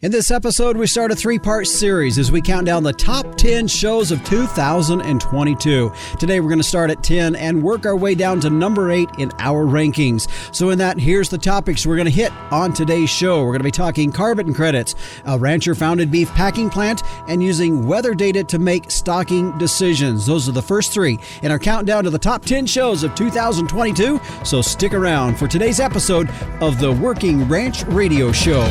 In this episode, we start a three-part series as we count down the top 10 shows of 2022. Today, we're going to start at 10 and work our way down to number 8 in our rankings. So in that, here's the topics we're going to hit on today's show. We're going to be talking carbon credits, a rancher-founded beef packing plant, and using weather data to make stocking decisions. Those are the first three in our countdown to the top 10 shows of 2022. So stick around for today's episode of the Working Ranch Radio Show.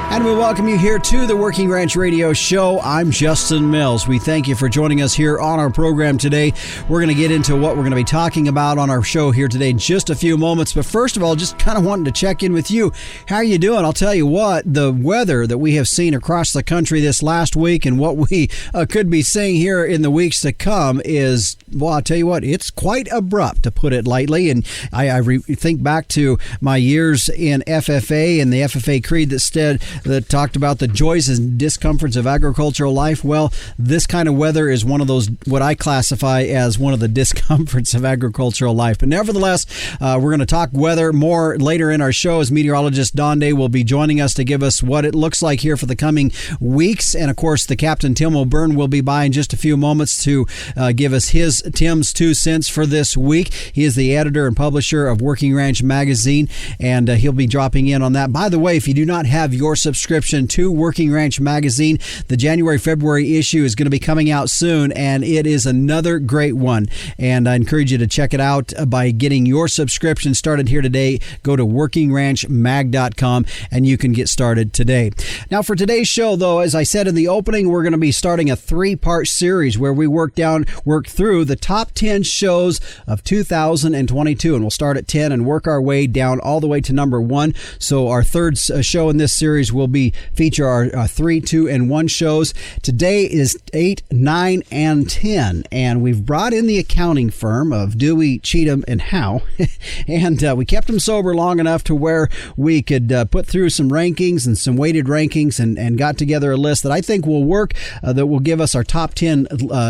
And we welcome you here to the Working Ranch Radio Show. I'm Justin Mills. We thank you for joining us here on our program today. We're going to get into what we're going to be talking about on our show here today in just a few moments. But first of all, just kind of wanting to check in with you. How are you doing? I'll tell you what, the weather that we have seen across the country this last week and what we could be seeing here in the weeks to come is, well, I'll tell you what, it's quite abrupt, to put it lightly. And I think back to my years in FFA and the FFA Creed that talked about the joys and discomforts of agricultural life. Well, this kind of weather is one of those, what I classify as one of the discomforts of agricultural life. But nevertheless, we're going to talk weather more later in our show as meteorologist Don Day will be joining us to give us what it looks like here for the coming weeks. And of course, the Captain Tim O'Byrne will be by in just a few moments to give us Tim's 2 cents for this week. He is the editor and publisher of Working Ranch Magazine, and he'll be dropping in on that. By the way, if you do not have your subscription to Working Ranch Magazine, the January-February issue is going to be coming out soon, and it is another great one. And I encourage you to check it out by getting your subscription started here today. Go to workingranchmag.com, and you can get started today. Now, for today's show, though, as I said in the opening, we're going to be starting a three-part series where we work through the top 10 shows of 2022, and we'll start at 10 and work our way down all the way to number 1. So our third show in this series will feature our 3, 2, and 1 shows. Today is 8, 9, and 10, and we've brought in the accounting firm of Dewey, Cheatham, and Howe, and we kept them sober long enough to where we could put through some rankings and some weighted rankings and got together a list that I think will work, that will give us our top 10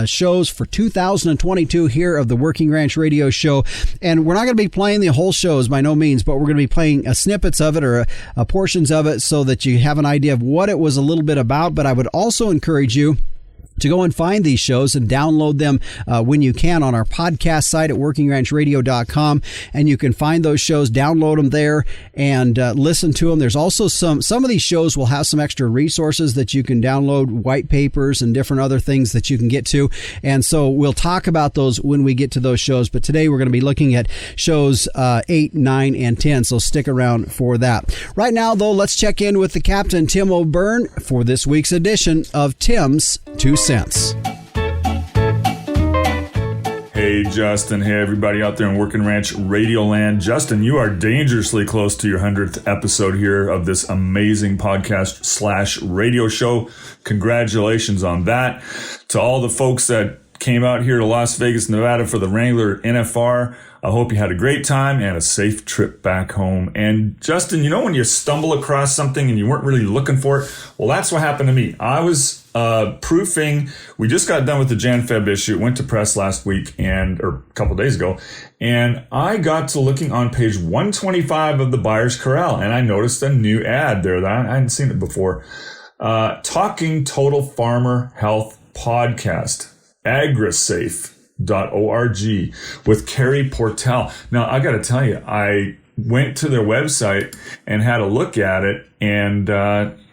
shows for 2022 here of the Working Ranch Radio Show. And we're not going to be playing the whole shows by no means, but we're going to be playing snippets of it or portions of it so that you have an idea of what it was a little bit about. But I would also encourage you to go and find these shows and download them when you can on our podcast site at workingranchradio.com. And you can find those shows, download them there, and listen to them. There's also some of these shows will have some extra resources that you can download, white papers and different other things that you can get to. And so we'll talk about those when we get to those shows. But today we're going to be looking at shows 8, 9, and 10. So stick around for that. Right now, though, let's check in with the Captain Tim O'Byrne for this week's edition of Tim's 2 cents. Hey, Justin. Hey, everybody out there in Working Ranch Radio Land. Justin, you are dangerously close to your 100th episode here of this amazing podcast / radio show. Congratulations on that. To all the folks that came out here to Las Vegas, Nevada for the Wrangler NFR, I hope you had a great time and a safe trip back home. And Justin, you know when you stumble across something and you weren't really looking for it? Well, that's what happened to me. I was proofing. We just got done with the Jan-Feb issue. It went to press last week or a couple days ago. And I got to looking on page 125 of the Buyer's Corral, and I noticed a new ad there that I hadn't seen it before. Talking Total Farmer Health Podcast, AgriSafe.org with Carrie Portell. Now, I got to tell you, I went to their website and had a look at it and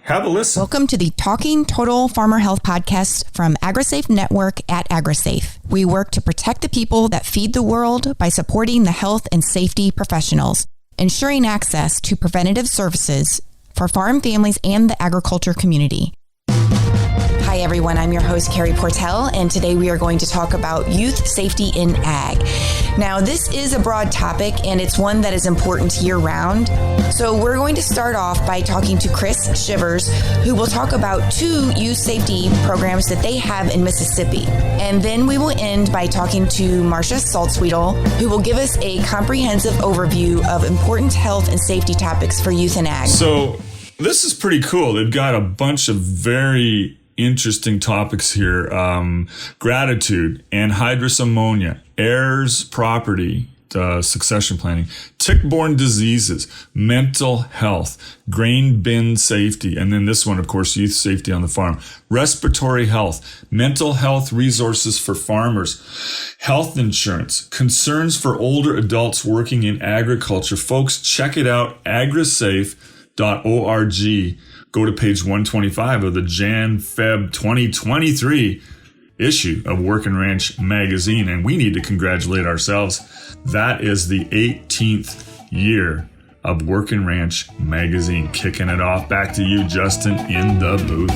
have a listen. Welcome to the Talking Total Farmer Health Podcast from AgriSafe Network at AgriSafe. We work to protect the people that feed the world by supporting the health and safety professionals, ensuring access to preventative services for farm families and the agriculture community. Hi everyone, I'm your host Carrie Portell, and today we are going to talk about youth safety in ag. Now this is a broad topic and it's one that is important year-round. So we're going to start off by talking to Chris Shivers, who will talk about 2 youth safety programs that they have in Mississippi. And then we will end by talking to Marcia Saltzwiedel, who will give us a comprehensive overview of important health and safety topics for youth in ag. So This is pretty cool. They've got a bunch of very interesting topics here. Gratitude, anhydrous ammonia, heirs property, succession planning, tick-borne diseases, mental health, grain bin safety, and then this one, of course, youth safety on the farm, respiratory health, mental health resources for farmers, health insurance, concerns for older adults working in agriculture. Folks, check it out, agrisafe.org. Go to page 125 of the Jan-Feb 2023 issue of Working Ranch magazine, and we need to congratulate ourselves. That is the 18th year of Working Ranch magazine. Kicking it off. Back to you, Justin, in the booth.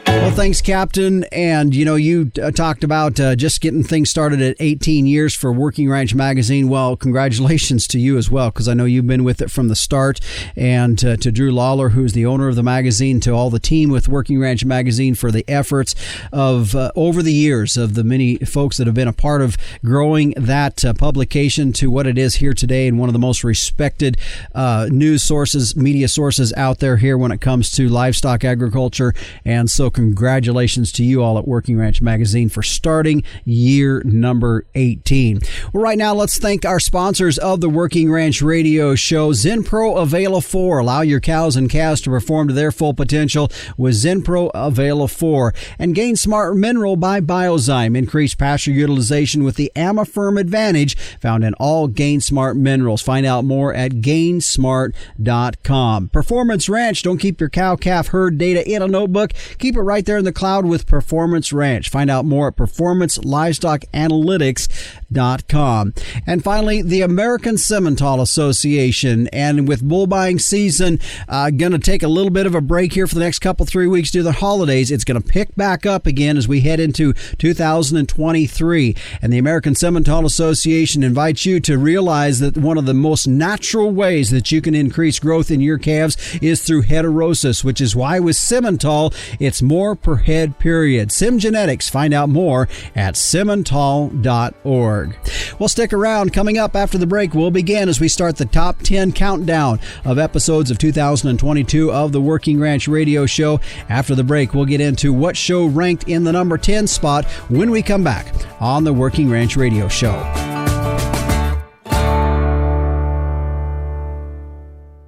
Well, thanks, Captain. And, you talked about just getting things started at 18 years for Working Ranch Magazine. Well, congratulations to you as well, because I know you've been with it from the start. And to Drew Lawler, who's the owner of the magazine, to all the team with Working Ranch Magazine for the efforts of over the years of the many folks that have been a part of growing that publication to what it is here today, and one of the most respected news sources, media sources out there here when it comes to livestock agriculture. And so congratulations to you all at Working Ranch Magazine for starting year number 18. Well, right now, let's thank our sponsors of the Working Ranch Radio Show. Zenpro Avela 4. Allow your cows and calves to perform to their full potential with Zenpro Avela 4. And Gain Smart Mineral by Biozyme. Increase pasture utilization with the AmaFirm Advantage found in all Gain Smart minerals. Find out more at gainsmart.com. Performance Ranch. Don't keep your cow-calf herd data in a notebook. Keep it right there in the cloud with Performance Ranch. Find out more at performancelivestockanalytics.com. And finally, the American Simmental Association. And with bull buying season going to take a little bit of a break here for the next couple, 3 weeks due to the holidays, it's going to pick back up again as we head into 2023. And the American Simmental Association invites you to realize that one of the most natural ways that you can increase growth in your calves is through heterosis, which is why with Simmental, it's more per head, period. Sim Genetics. Find out more at simmental.org. Well, stick around. Coming up after the break, we'll begin as we start the top 10 countdown of episodes of 2022 of the Working Ranch Radio Show. After the break, we'll get into what show ranked in the number 10 spot when we come back on the Working Ranch Radio Show.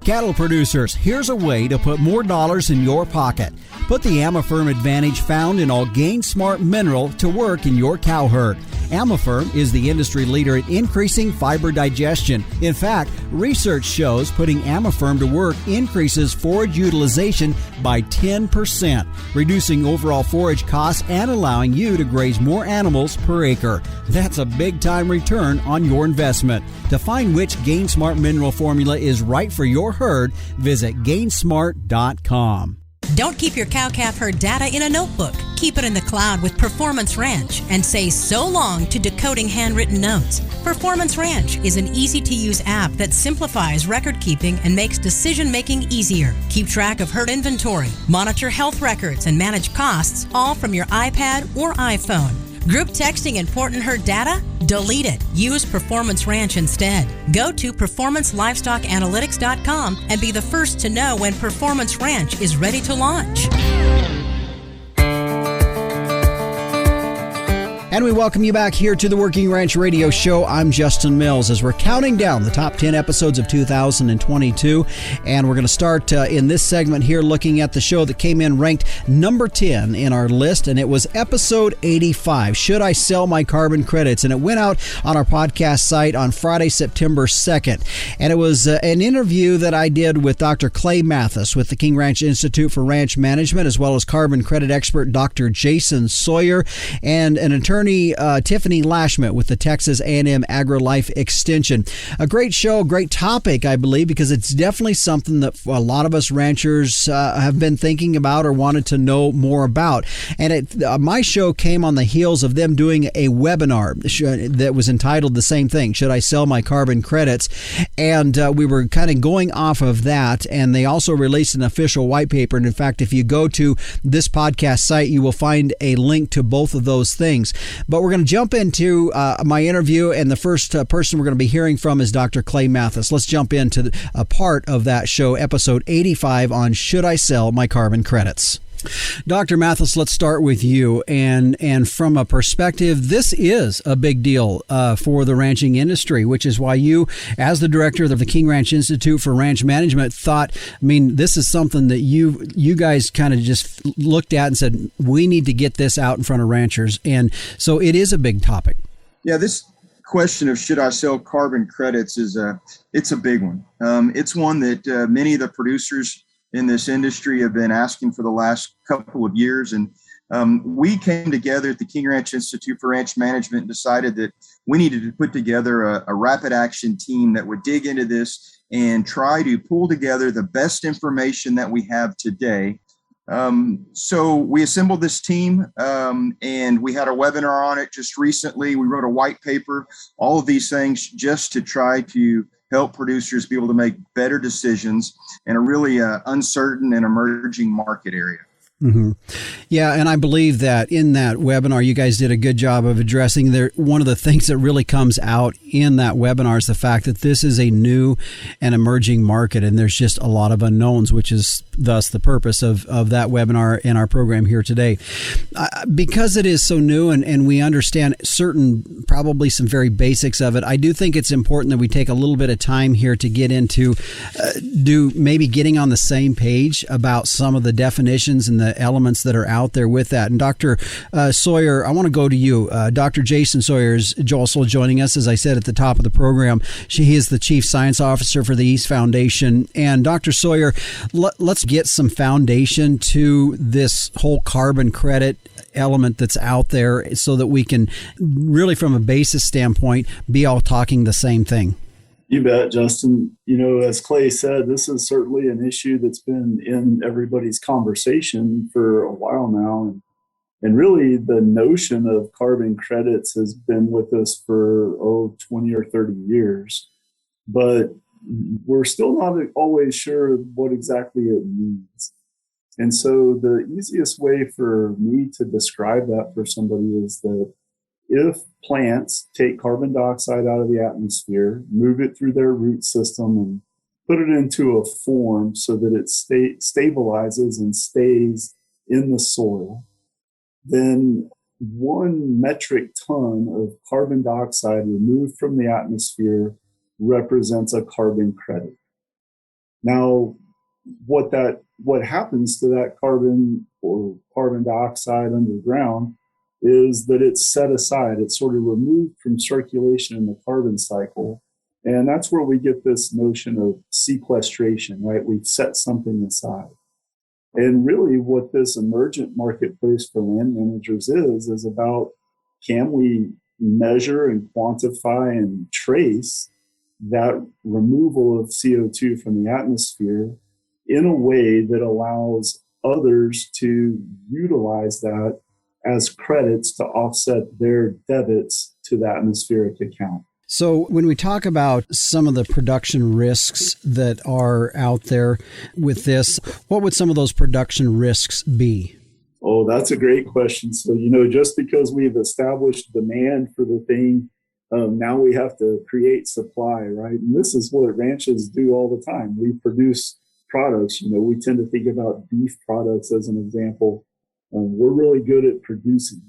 Cattle producers, here's a way to put more dollars in your pocket. Put the AmaFirm Advantage found in all Gain Smart Mineral to work in your cow herd. AmaFirm is the industry leader in increasing fiber digestion. In fact, research shows putting AmaFirm to work increases forage utilization by 10%, reducing overall forage costs and allowing you to graze more animals per acre. That's a big-time return on your investment. To find which Gain Smart Mineral formula is right for your herd, visit gainsmart.com. Don't keep your cow-calf herd data in a notebook. Keep it in the cloud with Performance Ranch and say so long to decoding handwritten notes. Performance Ranch is an easy-to-use app that simplifies record-keeping and makes decision-making easier. Keep track of herd inventory, monitor health records, and manage costs, all from your iPad or iPhone. Group texting important herd data? Delete it. Use Performance Ranch instead. Go to performancelivestockanalytics.com and be the first to know when Performance Ranch is ready to launch. And we welcome you back here to the Working Ranch Radio Show. I'm Justin Mills as we're counting down the top 10 episodes of 2022. And we're going to start in this segment here looking at the show that came in ranked number 10 in our list. And it was episode 85, Should I Sell My Carbon Credits? And it went out on our podcast site on Friday, September 2nd. And it was an interview that I did with Dr. Clay Mathis with the King Ranch Institute for Ranch Management, as well as carbon credit expert Dr. Jason Sawyer and an attorney Tiffany Lashmet with the Texas A&M AgriLife Extension. A great show, great topic, I believe, because it's definitely something that a lot of us ranchers have been thinking about or wanted to know more about. And my show came on the heels of them doing a webinar that was entitled the same thing, Should I Sell My Carbon Credits? And we were kind of going off of that, and they also released an official white paper. And in fact, if you go to this podcast site, you will find a link to both of those things. But we're going to jump into my interview, and the first person we're going to be hearing from is Dr. Clay Mathis. Let's jump into a part of that show, episode 85 on Should I Sell My Carbon Credits? Dr. Mathis, let's start with you. And from a perspective, this is a big deal for the ranching industry, which is why you, as the director of the King Ranch Institute for Ranch Management, thought, this is something that you guys kind of just looked at and said, we need to get this out in front of ranchers. And so it is a big topic. Yeah, this question of should I sell carbon credits it's a big one. It's one that many of the producers in this industry have been asking for the last couple of years. And we came together at the King Ranch Institute for Ranch Management and decided that we needed to put together a rapid action team that would dig into this and try to pull together the best information that we have today. So we assembled this team and we had a webinar on it just recently. We wrote a white paper, all of these things just to try to help producers be able to make better decisions in a really uncertain and emerging market area. Mm-hmm. Yeah, and I believe that in that webinar, you guys did a good job of addressing one of the things that really comes out in that webinar is the fact that this is a new and emerging market, and there's just a lot of unknowns, which is thus the purpose of that webinar and our program here today. Because it is so new and we understand probably some very basics of it, I do think it's important that we take a little bit of time here to get into maybe getting on the same page about some of the definitions and the elements that are out there with that. And Dr. Sawyer, I want to go to you. Dr. Jason Sawyer is also joining us, as I said at the top of the program. He is the Chief Science Officer for the East Foundation. And Dr. Sawyer, let's get some foundation to this whole carbon credit element that's out there so that we can really, from a basis standpoint, be all talking the same thing. You bet, Justin. As Clay said, this is certainly an issue that's been in everybody's conversation for a while now. And really, the notion of carbon credits has been with us for, 20 or 30 years. But we're still not always sure what exactly it means. And so the easiest way for me to describe that for somebody is that if plants take carbon dioxide out of the atmosphere, move it through their root system, and put it into a form so that it stabilizes and stays in the soil, then 1 metric ton of carbon dioxide removed from the atmosphere represents a carbon credit. Now, what happens to that carbon or carbon dioxide underground is that it's set aside. It's sort of removed from circulation in the carbon cycle. And that's where we get this notion of sequestration, right? We set something aside. And really what this emergent marketplace for land managers is about, can we measure and quantify and trace that removal of CO2 from the atmosphere in a way that allows others to utilize that as credits to offset their debits to the atmospheric account. So when we talk about some of the production risks that are out there with this, what would some of those production risks be? Oh, that's a great question. So, just because we've established demand for the thing, now we have to create supply, right? And this is what ranches do all the time. We produce products. We tend to think about beef products as an example. We're really good at producing.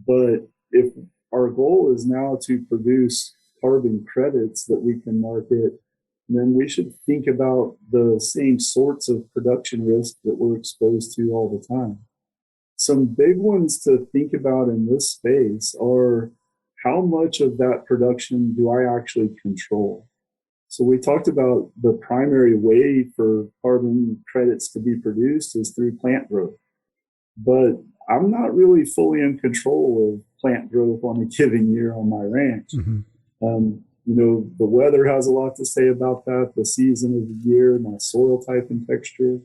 But if our goal is now to produce carbon credits that we can market, then we should think about the same sorts of production risks that we're exposed to all the time. Some big ones to think about in this space are, how much of that production do I actually control? So we talked about the primary way for carbon credits to be produced is through plant growth. But I'm not really fully in control of plant growth on a given year on my ranch. Mm-hmm. The weather has a lot to say about that, the season of the year, my soil type and texture.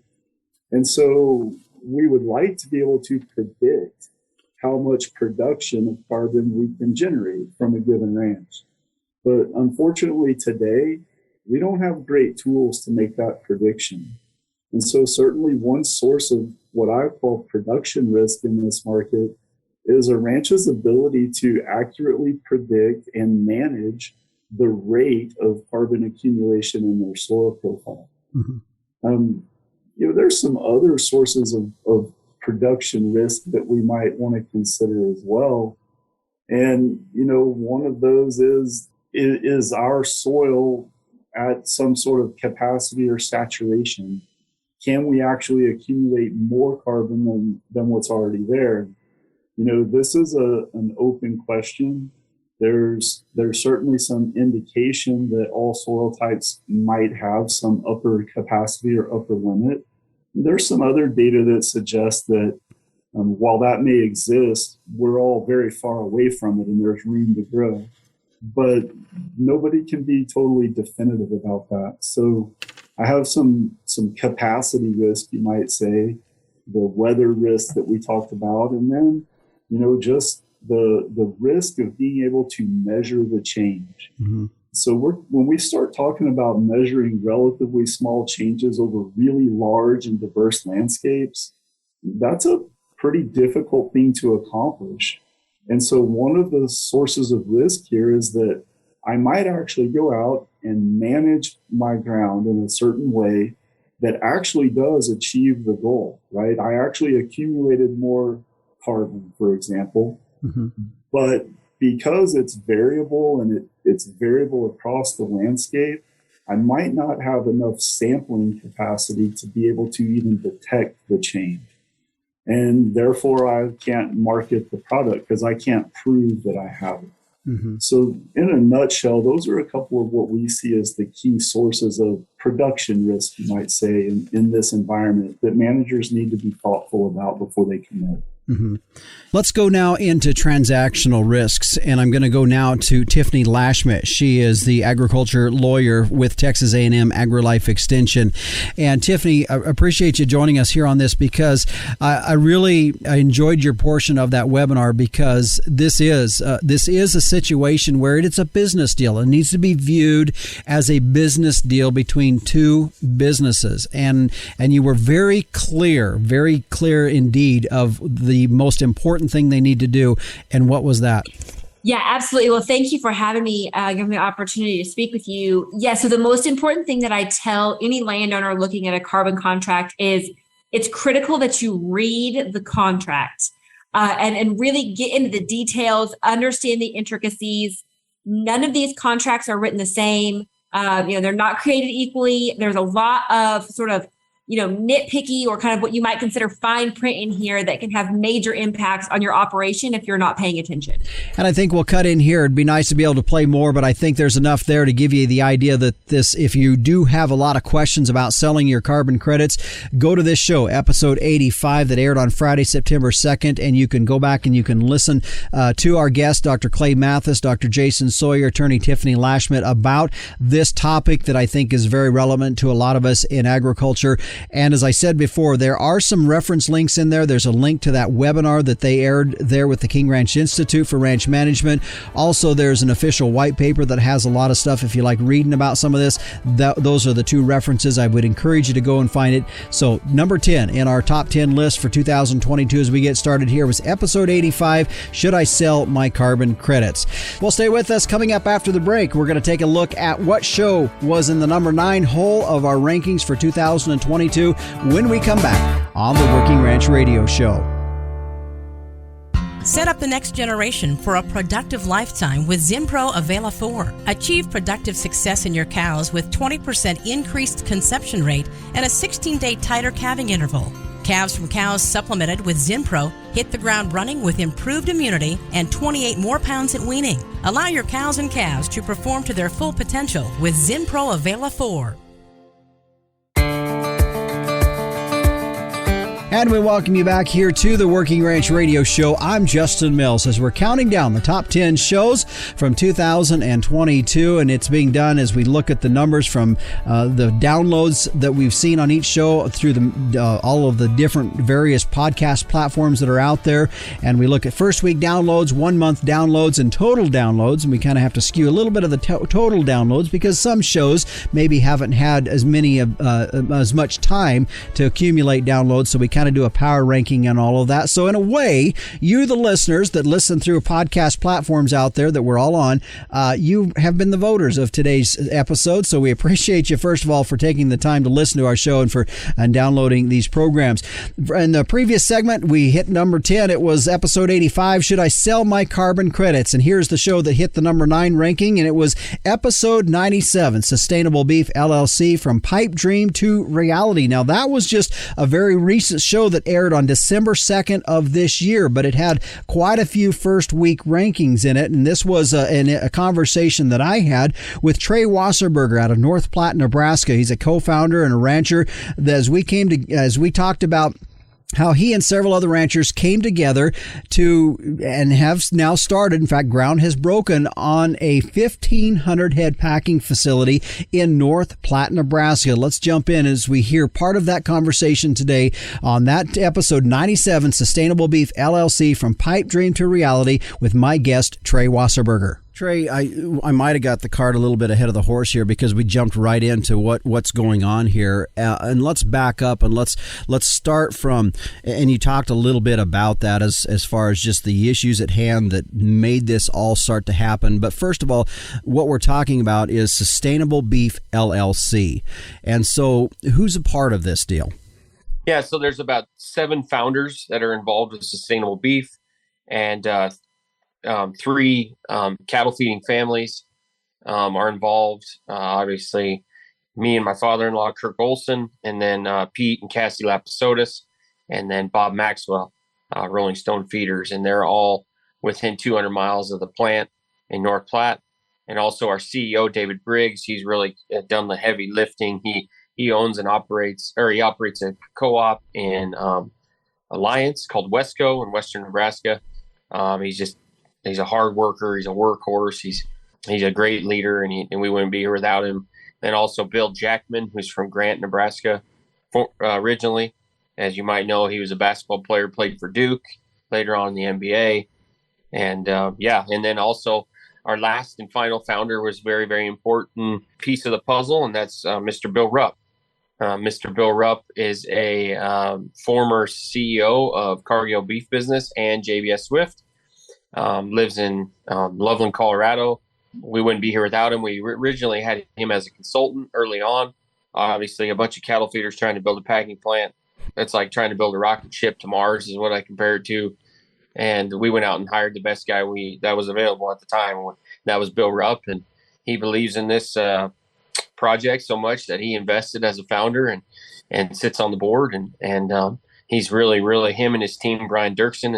And so we would like to be able to predict how much production of carbon we can generate from a given ranch. But unfortunately today, we don't have great tools to make that prediction. And so certainly one source of what I call production risk in this market is a ranch's ability to accurately predict and manage the rate of carbon accumulation in their soil profile. Mm-hmm. There's some other sources of production risk that we might want to consider as well. And, one of those is our soil at some sort of capacity or saturation? Can we actually accumulate more carbon than what's already there? This is an open question. There's certainly some indication that all soil types might have some upper capacity or upper limit. There's some other data that suggests that while that may exist, we're all very far away from it and there's room to grow. But nobody can be totally definitive about that. So I have some capacity risk, you might say, the weather risk that we talked about, and then, just the risk of being able to measure the change. Mm-hmm. So when we start talking about measuring relatively small changes over really large and diverse landscapes, that's a pretty difficult thing to accomplish. And so one of the sources of risk here is that I might actually go out and manage my ground in a certain way that actually does achieve the goal, right? I actually accumulated more carbon, for example, mm-hmm. but because it's variable and it's variable across the landscape, I might not have enough sampling capacity to be able to even detect the change. And therefore, I can't market the product because I can't prove that I have it. Mm-hmm. So in a nutshell, those are a couple of what we see as the key sources of production risk, you might say, in this environment that managers need to be thoughtful about before they commit. Mm-hmm. Let's go now into transactional risks, and I'm going to go now to Tiffany Lashmet. She is the agriculture lawyer with Texas A&M AgriLife Extension. And Tiffany, I appreciate you joining us here on this because I really enjoyed your portion of that webinar because this is a situation where it's a business deal. It needs to be viewed as a business deal between two businesses, and you were very clear indeed of the most important thing they need to do. And what was that? Yeah, absolutely. Well, thank you for having me, giving me the opportunity to speak with you. Yeah, so the most important thing that I tell any landowner looking at a carbon contract is it's critical that you read the contract and really get into the details, understand the intricacies. None of these contracts are written the same. They're not created equally. There's a lot of sort of nitpicky or kind of what you might consider fine print in here that can have major impacts on your operation if you're not paying attention. And I think we'll cut in here. It'd be nice to be able to play more, but I think there's enough there to give you the idea that if you do have a lot of questions about selling your carbon credits, go to this show, episode 85 that aired on Friday, September 2nd, and you can go back and you can listen to our guests, Dr. Clay Mathis, Dr. Jason Sawyer, attorney Tiffany Lashmet, about this topic that I think is very relevant to a lot of us in agriculture. And as I said before, there are some reference links in there. There's a link to that webinar that they aired there with the King Ranch Institute for Ranch Management. Also, there's an official white paper that has a lot of stuff. If you like reading about some of this, those are the two references. I would encourage you to go and find it. So number 10 in our top 10 list for 2022 as we get started here was episode 85, Should I Sell My Carbon Credits? Well, stay with us. Coming up after the break, we're going to take a look at what show was in the number 9 hole of our rankings for 2022 when we come back on the Working Ranch Radio Show. Set up the next generation for a productive lifetime with Zinpro Avela 4. Achieve productive success in your cows with 20% increased conception rate and a 16-day tighter calving interval. Calves from cows supplemented with Zinpro hit the ground running with improved immunity and 28 more pounds at weaning. Allow your cows and calves to perform to their full potential with Zinpro Avela 4. And we welcome you back here to the Working Ranch Radio Show. I'm Justin Mills as we're counting down the top 10 shows from 2022. And it's being done as we look at the numbers from the downloads that we've seen on each show through all of the different various podcast platforms that are out there. And we look at first week downloads, 1 month downloads, and total downloads. And we kind of have to skew a little bit of the total downloads because some shows maybe haven't had as much time to accumulate downloads. So we kind kind of do a power ranking and all of that. So in a way, you, the listeners that listen through podcast platforms out there that we're all on, you have been the voters of today's episode. So we appreciate you, first of all, for taking the time to listen to our show and downloading these programs. In the previous segment, we hit number 10. It was episode 85, Should I Sell My Carbon Credits? And here's the show that hit the number 9 ranking, and it was episode 97, Sustainable Beef LLC, From Pipe Dream to Reality. Now, that was just a very recent show that aired on December 2nd of this year, but it had quite a few first week rankings in it. And this was a conversation that I had with Trey Wasserberger out of North Platte, Nebraska. He's a co-founder and a rancher. As we talked about how he and several other ranchers came together and have now started, in fact, ground has broken on a 1,500 head packing facility in North Platte, Nebraska. Let's jump in as we hear part of that conversation today on that episode 97, Sustainable Beef LLC, From Pipe Dream to Reality, with my guest, Trey Wasserberger. Trey, I might have got the cart a little bit ahead of the horse here because we jumped right into what's going on here, and let's back up and let's start from. And you talked a little bit about that as far as just the issues at hand that made this all start to happen. But first of all, what we're talking about is Sustainable Beef LLC, and so who's a part of this deal? Yeah, so there's about 7 founders that are involved with Sustainable Beef, and 3 cattle feeding families are involved. Obviously, me and my father-in-law, Kirk Olson, and then Pete and Cassie Lapisotis, and then Bob Maxwell, Rolling Stone Feeders. And they're all within 200 miles of the plant in North Platte. And also our CEO, David Briggs, he's really done the heavy lifting. He owns and operates a co-op in Alliance called Westco in Western Nebraska. He's a hard worker. He's a workhorse. He's a great leader, and we wouldn't be here without him. Then also Bill Jackman, who's from Grant, Nebraska, originally. As you might know, he was a basketball player, played for Duke, later on in the NBA. And and then also our last and final founder was very, very important piece of the puzzle, and that's Mr. Bill Rupp. Mr. Bill Rupp is a former CEO of Cargill Beef Business and JBS Swift. Lives in Loveland, Colorado. We wouldn't be here without him. We originally had him as a consultant early on. Obviously, a bunch of cattle feeders trying to build a packing plant. It's like trying to build a rocket ship to Mars is what I compare it to. And we went out and hired the best guy that was available at the time. That was Bill Rupp. And he believes in this project so much that he invested as a founder and sits on the board. And he's really, really, him and his team, Brian Dirksen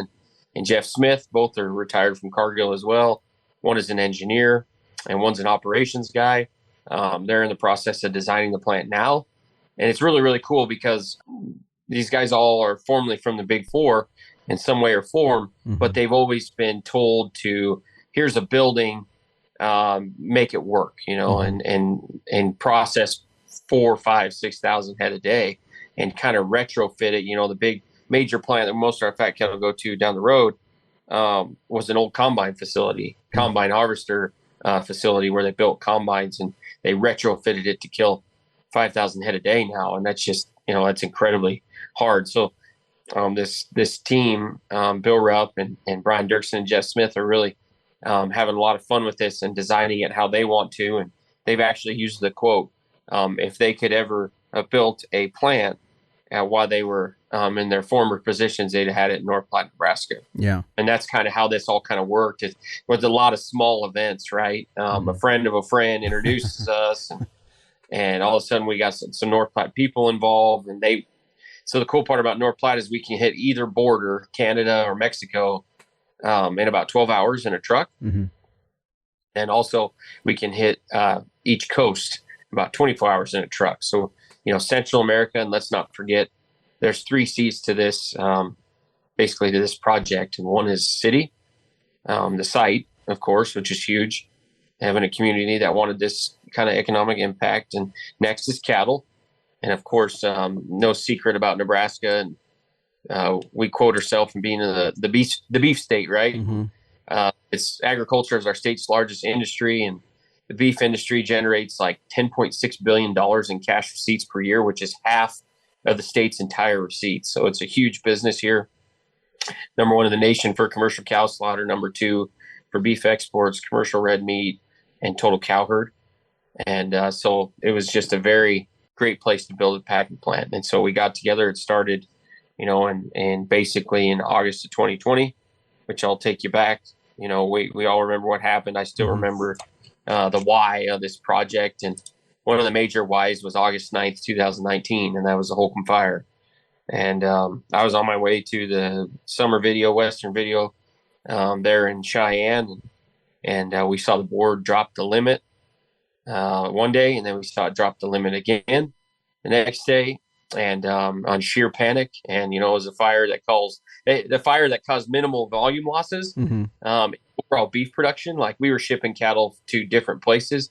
and Jeff Smith, both are retired from Cargill as well. One is an engineer and one's an operations guy. They're in the process of designing the plant now. And it's really, really cool because these guys all are formerly from the Big Four in some way or form, but they've always been told to, here's a building, make it work, and process 4, 5, 6,000 head a day and kind of retrofit it. The big major plant that most of our fat cattle go to down the road was an old combine facility, combine harvester facility where they built combines, and they retrofitted it to kill 5,000 head a day now. And that's just, that's incredibly hard. So this team, Bill Rupp and Brian Dirksen and Jeff Smith are really having a lot of fun with this and designing it how they want to. And they've actually used the quote, if they could ever have built a plant while they were in their former positions, they'd had it in North Platte, Nebraska. Yeah. And that's kind of how this all kind of worked. It was a lot of small events, right? A friend of a friend introduces us, and all of a sudden we got some North Platte people involved. And so the cool part about North Platte is we can hit either border, Canada or Mexico, in about 12 hours in a truck. And also we can hit each coast about 24 hours in a truck. So, Central America, and let's not forget, there's 3 C's to this, basically to this project. And one is city, the site, of course, which is huge, having a community that wanted this kind of economic impact. And next is cattle. And of course, no secret about Nebraska. And we quote ourselves from being in the beef state, right? It's agriculture is our state's largest industry, and the beef industry generates like $10.6 billion in cash receipts per year, which is half of the state's entire receipts. So it's a huge business here. Number one in the nation for commercial cow slaughter, number two for beef exports, commercial red meat, and total cow herd. And so it was just a very great place to build a packing plant. And so we got together. It started, and basically in August of 2020, which I'll take you back. We all remember what happened. I still remember the why of this project. And one of the major whys was August 9th, 2019, and that was the Holcomb fire. And I was on my way to the summer video, Western video, there in Cheyenne. And we saw the board drop the limit one day, and then we saw it drop the limit again the next day. And on sheer panic, and it was a fire that caused minimal volume losses, overall beef production. Like, we were shipping cattle to different places.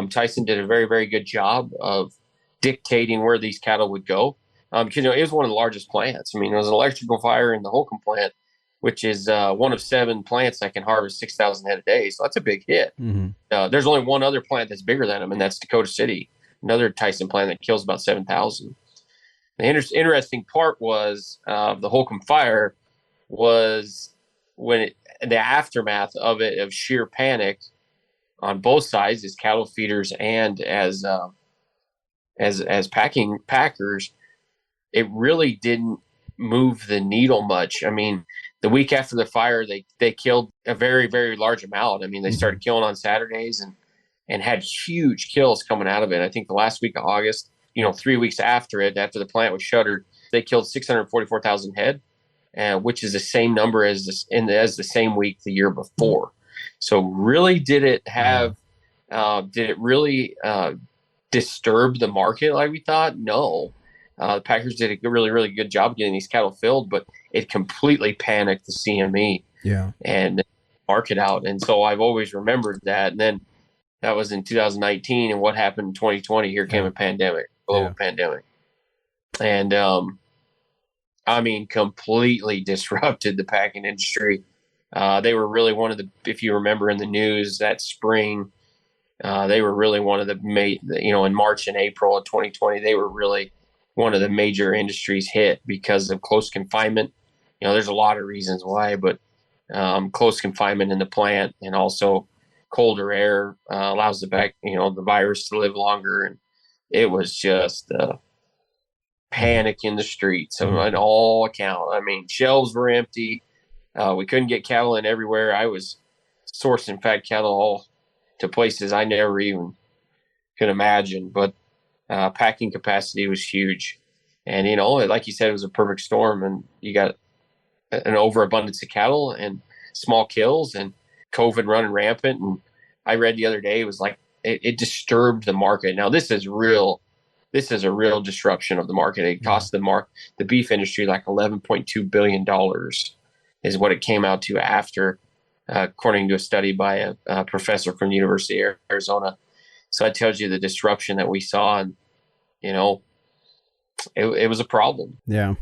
Tyson did a very, very good job of dictating where these cattle would go, because it was one of the largest plants. I mean, it was an electrical fire in the Holcomb plant, which is one of 7 plants that can harvest 6,000 head a day. So that's a big hit. There's only one other plant that's bigger than them, and that's Dakota City, another Tyson plant that kills about 7,000. The interesting part was the Holcomb fire was the aftermath of it, of sheer panic on both sides, as cattle feeders and as packers. It really didn't move the needle much. I mean, the week after the fire, they killed a very, very large amount. I mean, they started killing on Saturdays and had huge kills coming out of it. I think the last week of August, 3 weeks after it, after the plant was shuttered, they killed 644,000 head, which is the same number as the same week the year before. So really, did it really disturb the market like we thought? No. The packers did a really, really good job getting these cattle filled, but it completely panicked the CME and market out. And so I've always remembered that. And then that was in 2019. And what happened in 2020? Here came a pandemic, global pandemic. And completely disrupted the packing industry. They were really one of the, if you remember in the news that spring, they were really one of the, in March and April of 2020, they were really one of the major industries hit because of close confinement. There's a lot of reasons why, but close confinement in the plant, and also colder air allows the virus to live longer. And it was just panic in the streets on all accounts. I mean, shelves were empty. We couldn't get cattle in everywhere. I was sourcing fat cattle all to places I never even could imagine. But packing capacity was huge. And, like you said, it was a perfect storm. And you got an overabundance of cattle and small kills and COVID running rampant. And I read the other day, it was like it disturbed the market. Now, this is a real disruption of the market. It cost the beef industry like $11.2 billion is what it came out to after, according to a study by a professor from the University of Arizona. So that tells you the disruption that we saw, and it was a problem. Yeah.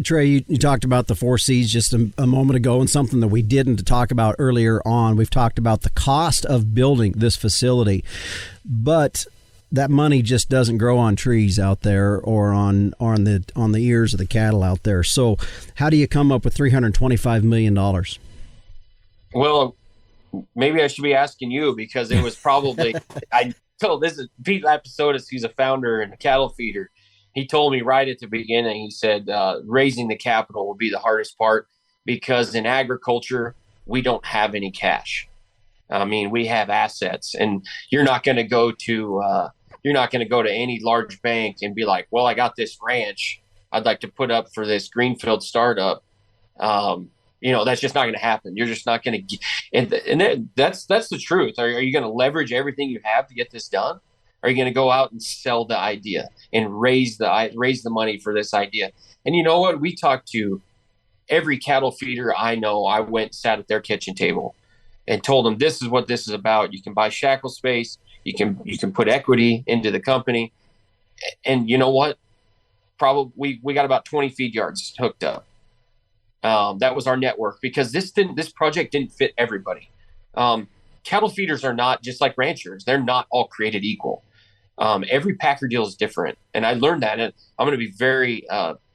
Trey, you talked about the 4 C's just a moment ago, and something that we didn't talk about earlier on. We've talked about the cost of building this facility, but that money just doesn't grow on trees out there or on the ears of the cattle out there. So how do you come up with $325 million? Well, maybe I should be asking you, because it was probably, I told this is Pete Lapisotis, who's a founder and a cattle feeder. He told me right at the beginning, he said, raising the capital will be the hardest part, because in agriculture, we don't have any cash. I mean, we have assets, and you're not going to go to any large bank and be like, well, I got this ranch I'd like to put up for this greenfield startup. That's just not going to happen. You're just not going to and that's the truth. Are you going to leverage everything you have to get this done? Are you going to go out and sell the idea and raise the money for this idea? And you know what? We talked to every cattle feeder I know. I went and sat at their kitchen table and told them, this is what this is about. You can buy shackle space. You can put equity into the company. And you know what? Probably we got about 20 feed yards hooked up. That was our network, because this project didn't fit everybody. Cattle feeders are not just like ranchers. They're not all created equal. Every packer deal is different. And I learned that. And I'm going to be very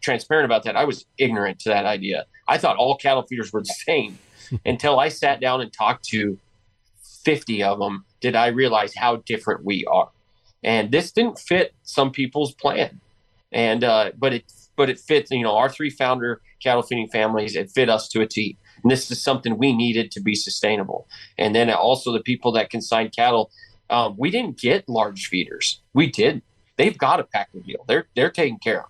transparent about that. I was ignorant to that idea. I thought all cattle feeders were the same until I sat down and talked to 50 of them. Did I realize how different we are? And this didn't fit some people's plan. And but it fits, our 3 founder cattle feeding families. It fit us to a T. And this is something we needed to be sustainable. And then also the people that consign cattle, we didn't get large feeders. We did. They've got a packer deal. They're taken care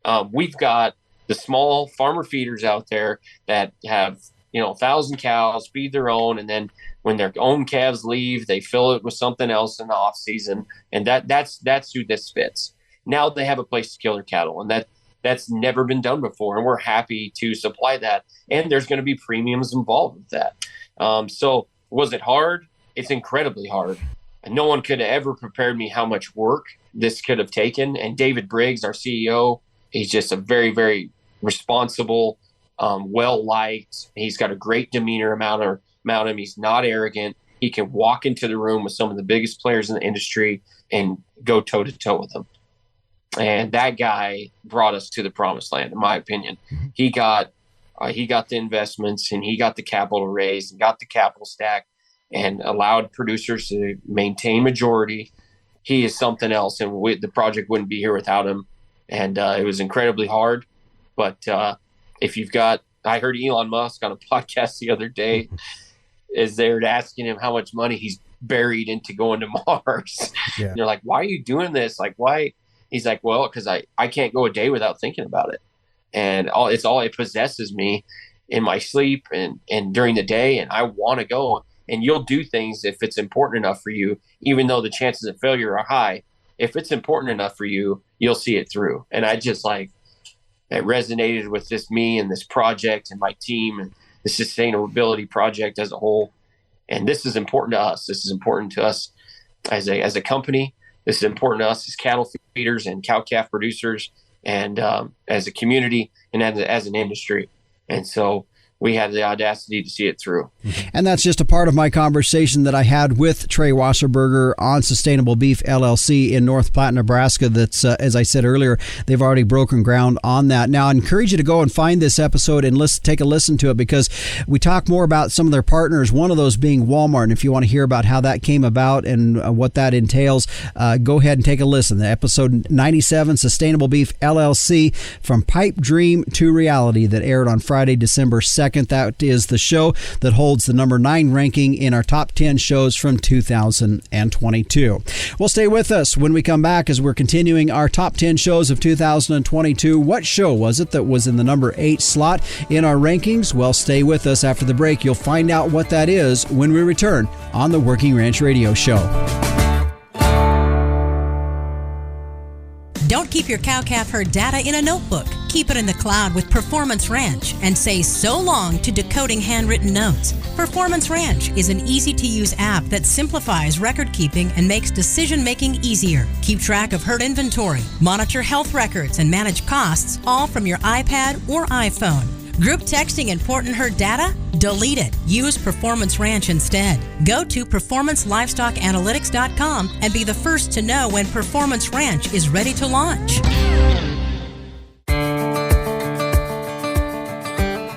of. We've got the small farmer feeders out there that have 1,000 cows, feed their own, and then when their own calves leave, they fill it with something else in the off season. And that's who this fits. Now they have a place to kill their cattle, and that's never been done before. And we're happy to supply that. And there's going to be premiums involved with that. So was it hard? It's incredibly hard. And no one could have ever prepared me how much work this could have taken. And David Briggs, our CEO, he's just a very, very responsible, well-liked. He's got a great demeanor about him. He's not arrogant. He can walk into the room with some of the biggest players in the industry and go toe-to-toe with them. And that guy brought us to the promised land, in my opinion. He got the investments, and he got the capital raised, and got the capital stack, and allowed producers to maintain majority. He is something else, and the project wouldn't be here without him. And it was incredibly hard. But I heard Elon Musk on a podcast the other day, is they're asking him how much money he's buried into going to Mars. Yeah. And they're like, why are you doing this? Like, why? He's like, well, because I can't go a day without thinking about it. And it possesses me in my sleep and during the day. And I want to go. And you'll do things if it's important enough for you, even though the chances of failure are high. If it's important enough for you, you'll see it through. And I just it resonated with me and this project and my team and the sustainability project as a whole. And this is important to us. This is important to us as a company. This is important to us as cattle feeders and cow-calf producers, and as a community and as an industry. And so we had the audacity to see it through. And that's just a part of my conversation that I had with Trey Wasserberger on Sustainable Beef LLC in North Platte, Nebraska. That's, as I said earlier, they've already broken ground on that. Now, I encourage you to go and find this episode and take a listen to it, because we talk more about some of their partners, one of those being Walmart. And if you want to hear about how that came about and what that entails, go ahead and take a listen. The episode 97, Sustainable Beef LLC, From Pipe Dream to Reality, that aired on Friday, December 2nd. That is the show that holds the number 9 ranking in our top 10 shows from 2022. Well, stay with us when we come back as we're continuing our top 10 shows of 2022. What show was it that was in the number 8 slot in our rankings? Well, stay with us after the break. You'll find out what that is when we return on the Working Ranch Radio Show. Don't keep your cow-calf herd data in a notebook. Keep it in the cloud with Performance Ranch and say so long to decoding handwritten notes. Performance Ranch is an easy-to-use app that simplifies record keeping and makes decision-making easier. Keep track of herd inventory, monitor health records, and manage costs, all from your iPad or iPhone. Group texting important herd data? Delete it. Use Performance Ranch instead. Go to performancelivestockanalytics.com and be the first to know when Performance Ranch is ready to launch.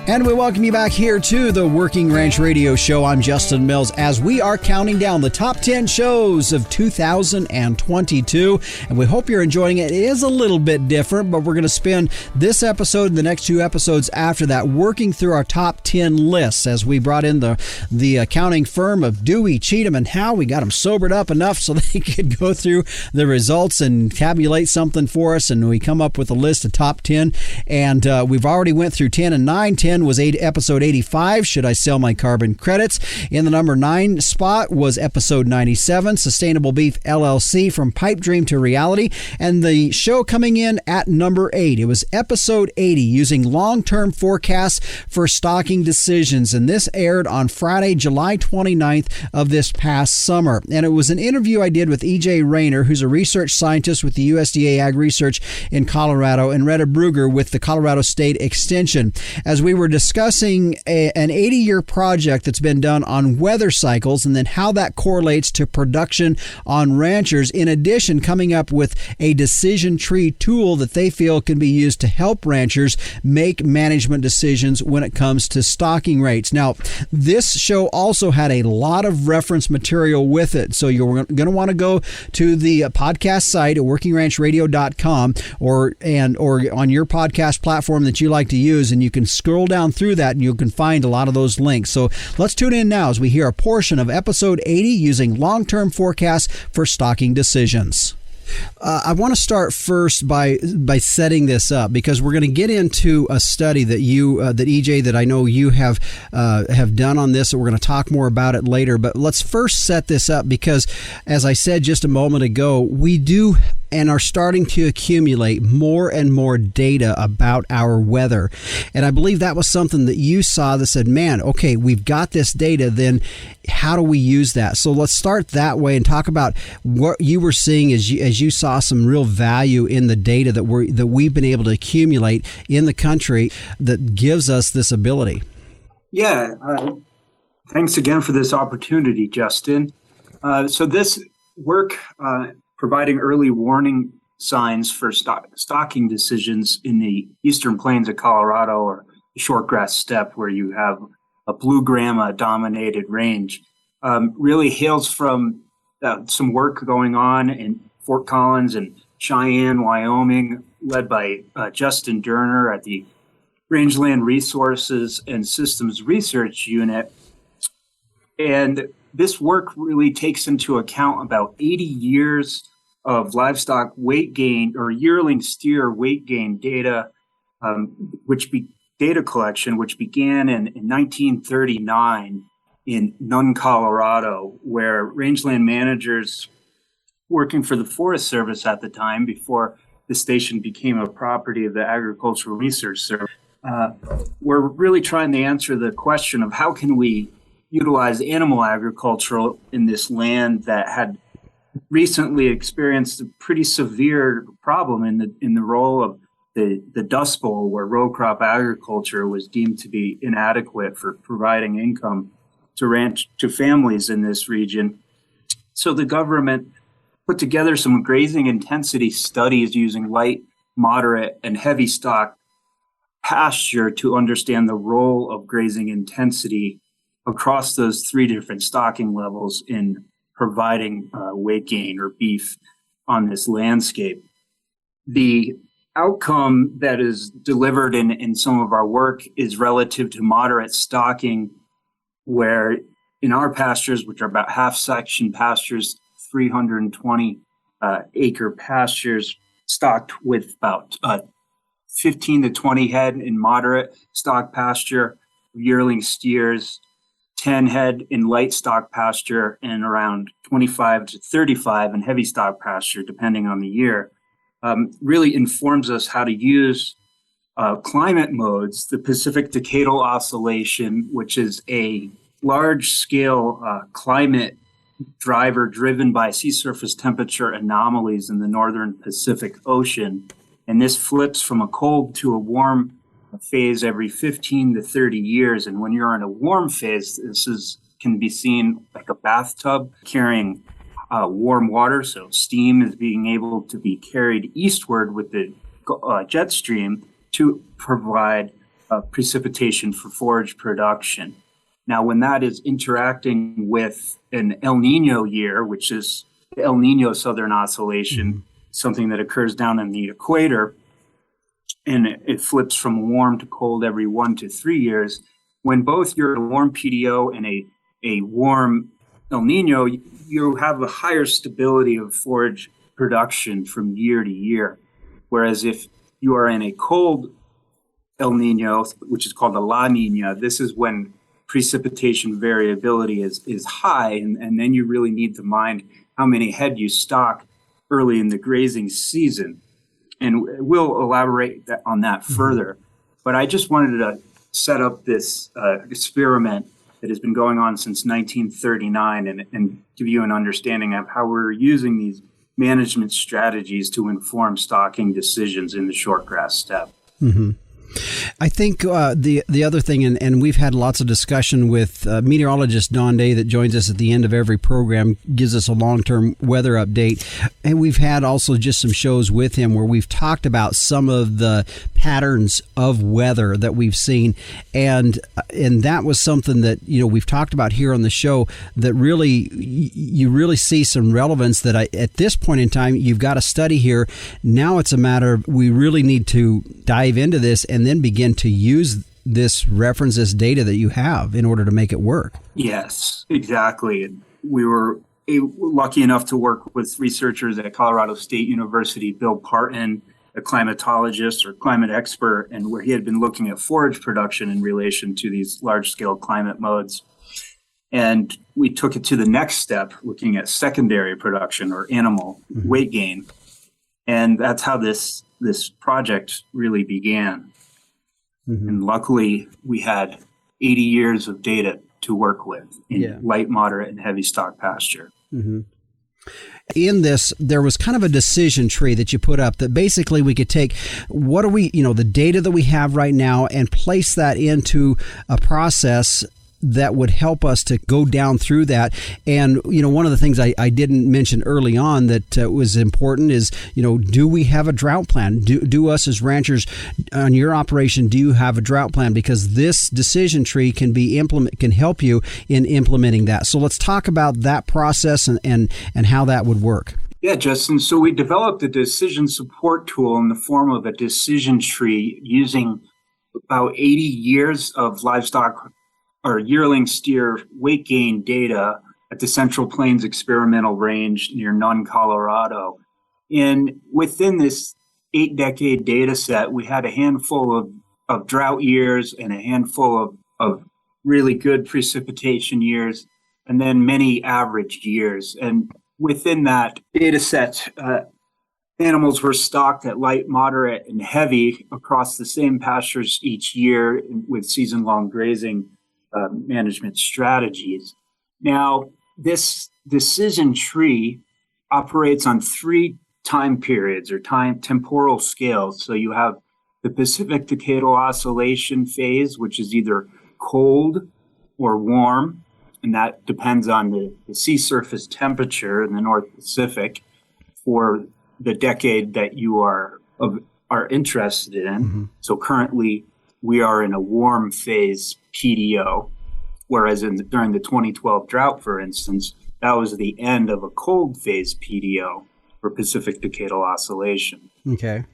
And we welcome you back here to the Working Ranch Radio Show. I'm Justin Mills as we are counting down the top 10 shows of 2022. And we hope you're enjoying it. It is a little bit different, but we're going to spend this episode and the next 2 episodes after that working through our top 10 lists, as we brought in the accounting firm of Dewey, Cheatham, and Howe. We got them sobered up enough so they could go through the results and tabulate something for us. And we come up with a list of top 10. And we've already went through 10 and 9. 10 was episode 85, Should I Sell My Carbon Credits? In the number 9 spot was episode 97, Sustainable Beef LLC, From Pipe Dream to Reality. And the show coming in at number 8, it was episode 80, Using Long-Term Forecasts for Stocking Decisions. And this aired on Friday, July 29th of this past summer. And it was an interview I did with E.J. Rayner, who's a research scientist with the USDA Ag Research in Colorado, and Retta Brugger with the Colorado State Extension. As we were discussing an 80-year project that's been done on weather cycles and then how that correlates to production on ranchers. In addition, coming up with a decision tree tool that they feel can be used to help ranchers make management decisions when it comes to stocking rates. Now, this show also had a lot of reference material with it, so you're going to want to go to the podcast site at workingranchrradio.com or on your podcast platform that you like to use, and you can scroll down through that and you can find a lot of those links. So let's tune in now as we hear a portion of episode 80 using long-term forecasts for stocking decisions. I want to start first by setting this up, because we're going to get into a study that EJ, that I know you have done on this, and we're going to talk more about it later. But let's first set this up, because as I said just a moment ago, we do and are starting to accumulate more and more data about our weather. And I believe that was something that you saw that said, man, okay, we've got this data, then how do we use that? So let's start that way and talk about what you were seeing as you saw some real value in the data that we've been able to accumulate in the country that gives us this ability. Yeah, thanks again for this opportunity, Justin. So this work providing early warning signs for stocking decisions in the eastern plains of Colorado, or the shortgrass steppe, where you have a blue grama dominated range, really hails from some work going on in Fort Collins and Cheyenne, Wyoming, led by Justin Durner at the Rangeland Resources and Systems Research Unit. And this work really takes into account about 80 years of livestock weight gain, or yearling steer weight gain data, data collection, which began in 1939 in Nunn, Colorado, where rangeland managers working for the Forest Service at the time, before the station became a property of the Agricultural Research Service, were really trying to answer the question of how can we utilize animal agriculture in this land that had recently experienced a pretty severe problem in the role of the Dust Bowl, where row crop agriculture was deemed to be inadequate for providing income to families in this region. So the government put together some grazing intensity studies using light, moderate, and heavy stock pasture to understand the role of grazing intensity across those three different stocking levels in providing weight gain or beef on this landscape. The outcome that is delivered in some of our work is relative to moderate stocking, where in our pastures, which are about half section pastures, 320 acre pastures, stocked with about 15 to 20 head in moderate stock pasture, yearling steers, 10 head in light stock pasture, and around 25 to 35 in heavy stock pasture, depending on the year, really informs us how to use climate modes, the Pacific Decadal Oscillation, which is a large-scale climate driver driven by sea surface temperature anomalies in the northern Pacific Ocean. And this flips from a cold to a warm phase every 15 to 30 years. And when you're in a warm phase, can be seen like a bathtub carrying warm water. So steam is being able to be carried eastward with the jet stream to provide precipitation for forage production. Now, when that is interacting with an El Nino year, which is the El Nino Southern Oscillation, something that occurs down in the equator, and it flips from warm to cold every 1 to 3 years. When both you're a warm PDO and a warm El Nino, you have a higher stability of forage production from year to year. Whereas if you are in a cold El Nino, which is called a La Nina, this is when precipitation variability is high, and then you really need to mind how many head you stock early in the grazing season. And we'll elaborate on that further. But I just wanted to set up this experiment that has been going on since 1939 and give you an understanding of how we're using these management strategies to inform stocking decisions in the shortgrass steppe. I think the other thing, and we've had lots of discussion with meteorologist Don Day that joins us at the end of every program, gives us a long-term weather update. And we've had also just some shows with him where we've talked about some of the patterns of weather that we've seen. And that was something that, we've talked about here on the show that really, you really see some relevance that at this point in time, you've got a study here. Now it's a matter of we really need to dive into this and then begin to use this reference, this data that you have in order to make it work. Yes, exactly. We were lucky enough to work with researchers at Colorado State University, Bill Parton, a climatologist or climate expert, and where he had been looking at forage production in relation to these large-scale climate modes. And we took it to the next step, looking at secondary production or animal weight gain. And that's how this project really began. And luckily, we had 80 years of data to work with in light, moderate, and heavy stock pasture. In this, there was kind of a decision tree that you put up that basically we could take the data that we have right now and place that into a process that would help us to go down through that. And, one of the things I didn't mention early on that was important is, do we have a drought plan? Do us as ranchers on your operation, do you have a drought plan? Because this decision tree can help you in implementing that. So let's talk about that process and how that would work. Yeah, Justin. So we developed a decision support tool in the form of a decision tree using about 80 years of livestock or yearling steer weight gain data at the Central Plains Experimental Range near Nunn, Colorado. And within this 8-decade data set, we had a handful of drought years and a handful of really good precipitation years, and then many average years. And within that data set, animals were stocked at light, moderate, and heavy across the same pastures each year with season-long grazing management strategies. Now, this decision tree operates on 3 time periods or temporal scales. So you have the Pacific Decadal Oscillation phase, which is either cold or warm, and that depends on the sea surface temperature in the North Pacific for the decade that you are interested in. So currently, we are in a warm phase PDO, whereas during the 2012 drought, for instance, that was the end of a cold phase PDO for Pacific Decadal Oscillation. Okay.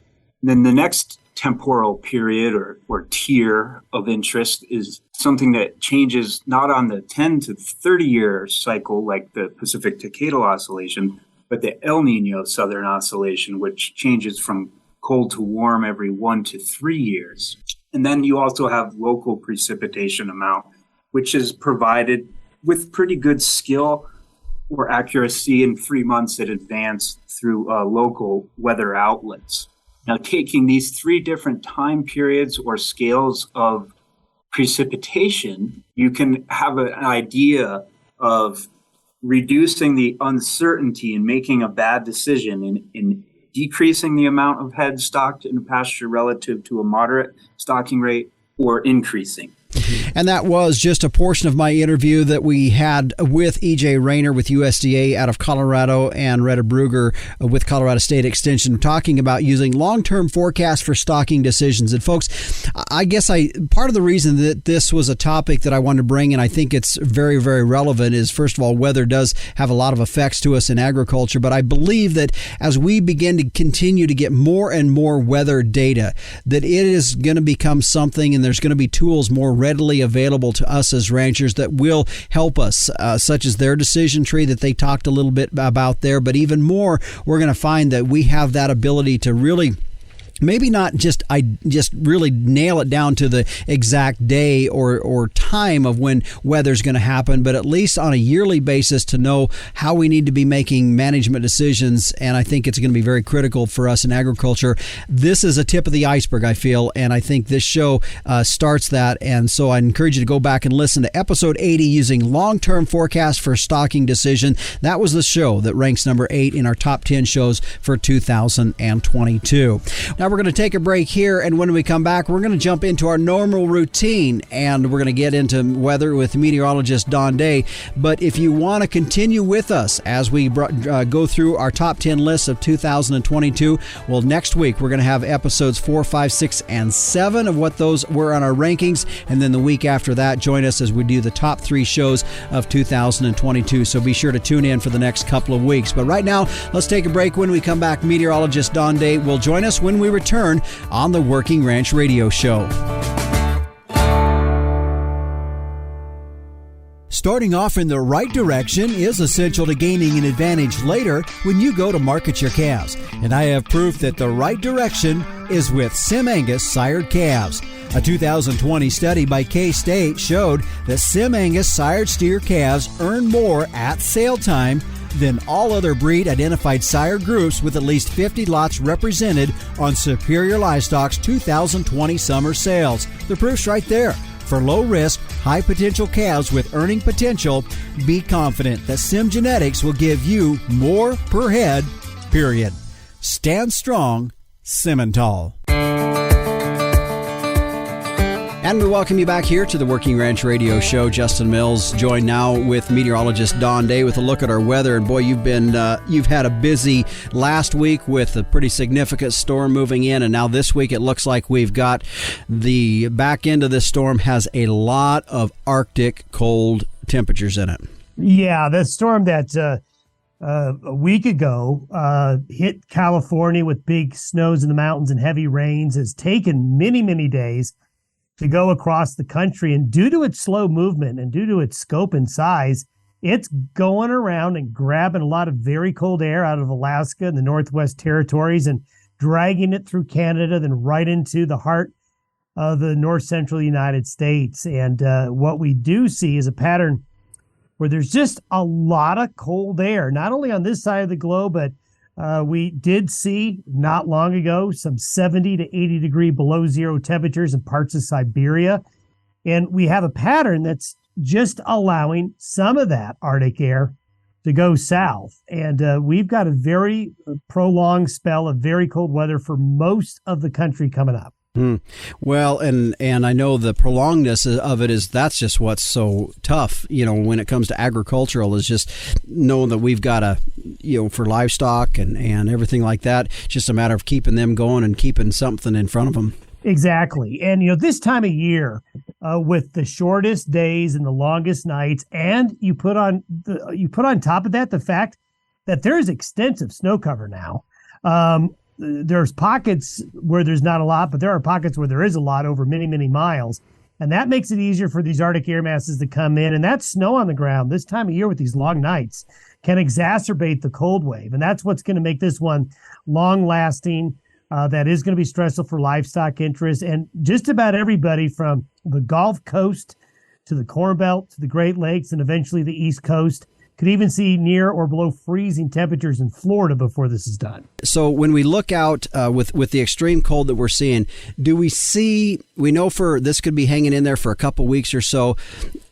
Then the next temporal period or tier of interest is something that changes not on the 10 to 30 year cycle like the Pacific Decadal Oscillation, but the El Nino Southern Oscillation, which changes from cold to warm every 1 to 3 years. And then you also have local precipitation amount, which is provided with pretty good skill or accuracy in 3 months in advance through local weather outlets. Now, taking these 3 different time periods or scales of precipitation, you can have an idea of reducing the uncertainty in making a bad decision in decreasing the amount of head stocked in a pasture relative to a moderate stocking rate or increasing. And that was just a portion of my interview that we had with E.J. Rayner with USDA out of Colorado and Retta Brugger with Colorado State Extension talking about using long-term forecasts for stocking decisions. And folks, I guess part of the reason that this was a topic that I wanted to bring, and I think it's very, very relevant, is first of all, weather does have a lot of effects to us in agriculture. But I believe that as we begin to continue to get more and more weather data, that it is going to become something, and there's going to be tools more readily available to us as ranchers that will help us, such as their decision tree that they talked a little bit about there. But even more, we're going to find that we have that ability to really maybe not just really nail it down to the exact day or time of when weather's going to happen, but at least on a yearly basis to know how we need to be making management decisions. And I think it's going to be very critical for us in agriculture. This is a tip of the iceberg, I feel, and I think this show starts that. And so I encourage you to go back and listen to episode 80 using long-term forecast for stocking decision. That was the show that ranks number 8 in our top 10 shows for 2022. Now, Now we're going to take a break here, and when we come back, we're going to jump into our normal routine, and we're going to get into weather with meteorologist Don Day. But if you want to continue with us as we go through our top 10 lists of 2022, well, next week we're going to have episodes 4, 5, 6, and 7 of what those were on our rankings, and then the week after that, join us as we do the top 3 shows of 2022. So be sure to tune in for the next couple of weeks. But right now, let's take a break. When we come back, meteorologist Don Day will join us when we return on the Working Ranch Radio Show. Starting off in the right direction is essential to gaining an advantage later when you go to market your calves. And I have proof that the right direction is with Sim Angus sired calves. A 2020 study by K-State showed that Sim Angus sired steer calves earn more at sale time than all other breed identified sire groups, with at least 50 lots represented on Superior Livestock's 2020 summer sales. The proof's right there. For low-risk, high-potential calves with earning potential, be confident that Sim Genetics will give you more per head, period. Stand strong, Simmental. And we welcome you back here to the Working Ranch Radio Show. Justin Mills joined now with meteorologist Don Day with a look at our weather. And boy, you've had a busy last week with a pretty significant storm moving in, and now this week it looks like we've got the back end of this storm has a lot of Arctic cold temperatures in it. Yeah, the storm that a week ago hit California with big snows in the mountains and heavy rains has taken many, many days to go across the country. And due to its slow movement and due to its scope and size, it's going around and grabbing a lot of very cold air out of Alaska and the Northwest Territories and dragging it through Canada, then right into the heart of the north central United States. And what we do see is a pattern where there's just a lot of cold air, not only on this side of the globe, but we did see not long ago some 70 to 80 degree below zero temperatures in parts of Siberia. And we have a pattern that's just allowing some of that Arctic air to go south. And we've got a very prolonged spell of very cold weather for most of the country coming up. Well, and I know the prolongedness of it that's just what's so tough, when it comes to agricultural, is just knowing that we've got for livestock and everything like that, it's just a matter of keeping them going and keeping something in front of them. Exactly. And, this time of year with the shortest days and the longest nights, and you put on top of that the fact that there's extensive snow cover now. There's pockets where there's not a lot, but there are pockets where there is a lot over many, many miles. And that makes it easier for these Arctic air masses to come in. And that snow on the ground this time of year with these long nights can exacerbate the cold wave. And that's what's going to make this one long lasting. That is going to be stressful for livestock interests. And just about everybody from the Gulf Coast to the Corn Belt to the Great Lakes and eventually the East Coast could even see near or below freezing temperatures in Florida before this is done. So when we look out with the extreme cold that we're seeing, we know for this could be hanging in there for a couple weeks or so.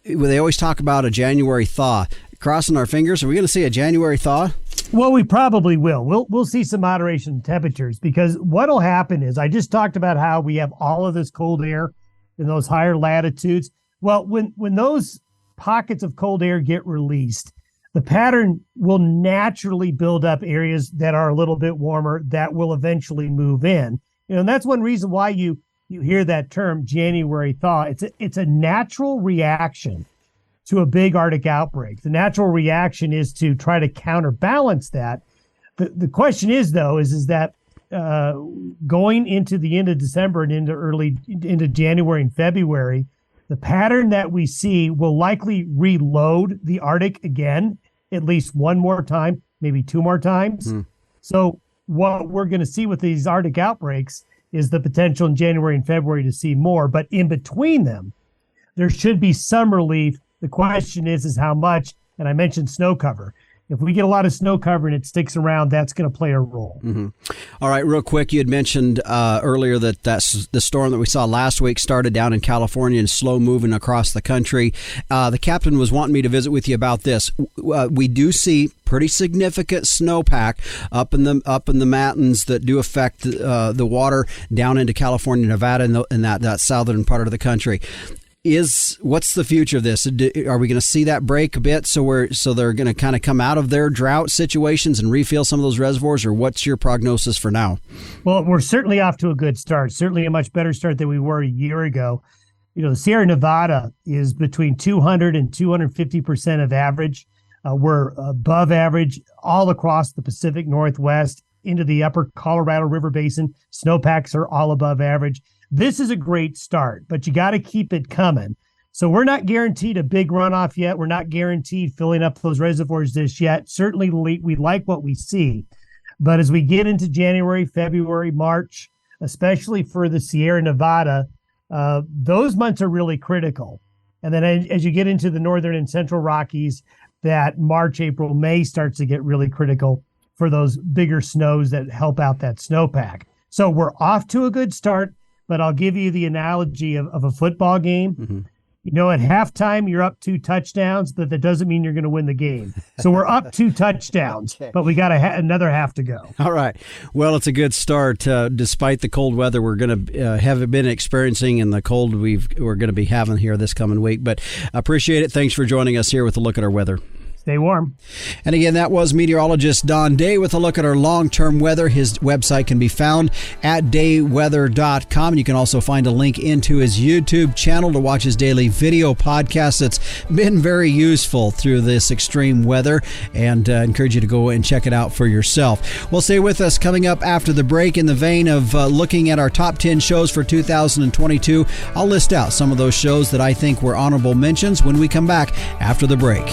They always talk about a January thaw. Crossing our fingers, are we going to see a January thaw? Well, we probably will. We'll see some moderation in temperatures, because what'll happen is, I just talked about how we have all of this cold air in those higher latitudes. Well, when those pockets of cold air get released, the pattern will naturally build up areas that are a little bit warmer that will eventually move in. And that's one reason why you hear that term January thaw. It's a natural reaction to a big Arctic outbreak. The natural reaction is to try to counterbalance that. The question is, though, is that going into the end of December and into January and February, the pattern that we see will likely reload the Arctic again, at least one more time, maybe two more times. So what we're going to see with these Arctic outbreaks is the potential in January and February to see more. But in between them, there should be some relief. The question is how much, and I mentioned snow cover. if we get a lot of snow cover and it sticks around, that's going to play a role. Mm-hmm. All right, real quick, you had mentioned earlier that's the storm that we saw last week started down in California and slow moving across the country. The captain was wanting me to visit with you about this. We do see pretty significant snowpack up in the mountains that do affect the water down into California, Nevada, and that southern part of the country. What's the future of this? Are we going to see that break a bit so they're going to kind of come out of their drought situations and refill some of those reservoirs, or what's your prognosis for now? Well, we're certainly off to a good start, certainly a much better start than we were a year ago. The Sierra Nevada is between 200 and 250% of average. We're above average all across the Pacific Northwest into the upper Colorado River Basin. Snowpacks are all above average. This is a great start, but you got to keep it coming. So we're not guaranteed a big runoff yet. We're not guaranteed filling up those reservoirs this yet. Certainly, we like what we see. But as we get into January, February, March, especially for the Sierra Nevada, those months are really critical. And then as you get into the northern and central Rockies, that March, April, May starts to get really critical for those bigger snows that help out that snowpack. So we're off to a good start. But I'll give you the analogy of a football game. Mm-hmm. At halftime, you're up 2 touchdowns, but that doesn't mean you're going to win the game. So we're up 2 touchdowns, okay, but we got another half to go. All right. Well, it's a good start, despite the cold weather we're going to have been experiencing and the cold we're going to be having here this coming week. But appreciate it. Thanks for joining us here with a look at our weather. Stay warm. And again, that was meteorologist Don Day with a look at our long-term weather. His website can be found at dayweather.com. You can also find a link into his YouTube channel to watch his daily video podcast that's been very useful through this extreme weather, and encourage you to go and check it out for yourself. Well, stay with us. Coming up after the break, in the vein of looking at our top 10 shows for 2022, I'll list out some of those shows that I think were honorable mentions when we come back after the break.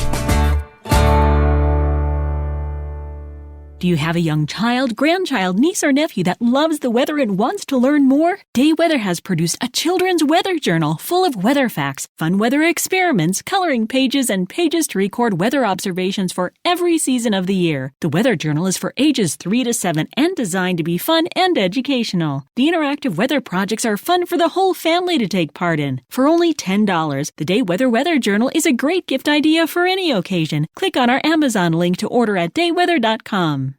Do you have a young child, grandchild, niece, or nephew that loves the weather and wants to learn more? Day Weather has produced a children's weather journal full of weather facts, fun weather experiments, coloring pages, and pages to record weather observations for every season of the year. The weather journal is for ages 3 to 7 and designed to be fun and educational. The interactive weather projects are fun for the whole family to take part in. For only $10, the Day Weather Journal is a great gift idea for any occasion. Click on our Amazon link to order at dayweather.com.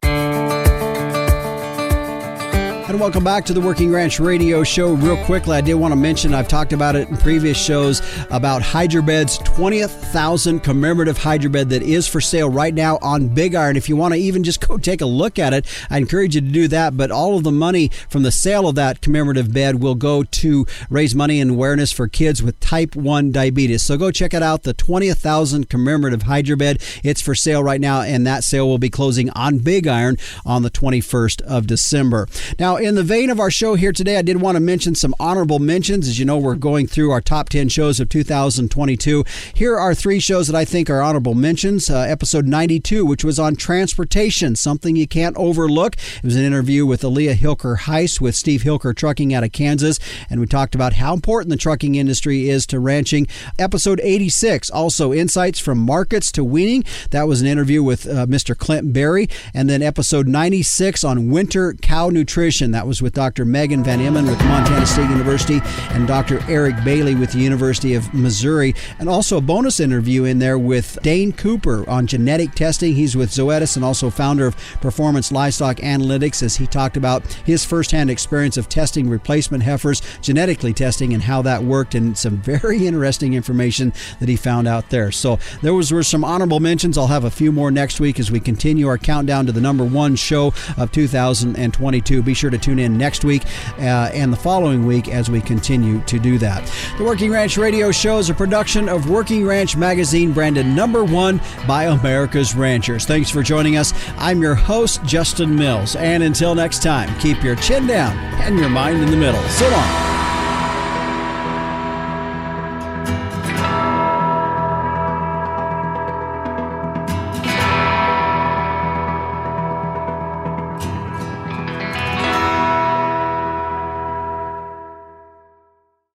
And welcome back to the Working Ranch Radio Show. Real quickly, I did want to mention, I've talked about it in previous shows, about Hydrobed's 20,000 commemorative hydrobed that is for sale right now on Big Iron. If you want to even just go take a look at it, I encourage you to do that. But all of the money from the sale of that commemorative bed will go to raise money and awareness for kids with type 1 diabetes. So go check it out, the 20,000 commemorative hydrobed. It's for sale right now, and that sale will be closing on Big Iron on the 21st of December. Now, in the vein of our show here today, I did want to mention some honorable mentions. As you know, we're going through our top 10 shows of 2022. Here are 3 shows that I think are honorable mentions. Episode 92, which was on transportation, something you can't overlook. It was an interview with Aaliyah Hilker-Heiss with Steve Hilker Trucking out of Kansas, and we talked about how important the trucking industry is to ranching. Episode 86, also Insights from Markets to Weaning. That was an interview with Mr. Clint Berry. And then episode 96 on winter cow nutrition. That was with Dr. Megan Van Emmen with Montana State University and Dr. Eric Bailey with the University of Missouri. And also a bonus interview in there with Dane Cooper on genetic testing. He's with Zoetis and also founder of Performance Livestock Analytics, as he talked about his firsthand experience of testing replacement heifers, genetically testing, and how that worked, and some very interesting information that he found out there. So there were some honorable mentions. I'll have a few more next week as we continue our countdown to the number 1 show of 2022. Be sure to tune in next week and the following week as we continue to do that. The Working Ranch Radio Show is a production of Working Ranch Magazine, branded number 1 by America's Ranchers. Thanks for joining us. I'm your host, Justin Mills. And until next time, keep your chin down and your mind in the middle. So long.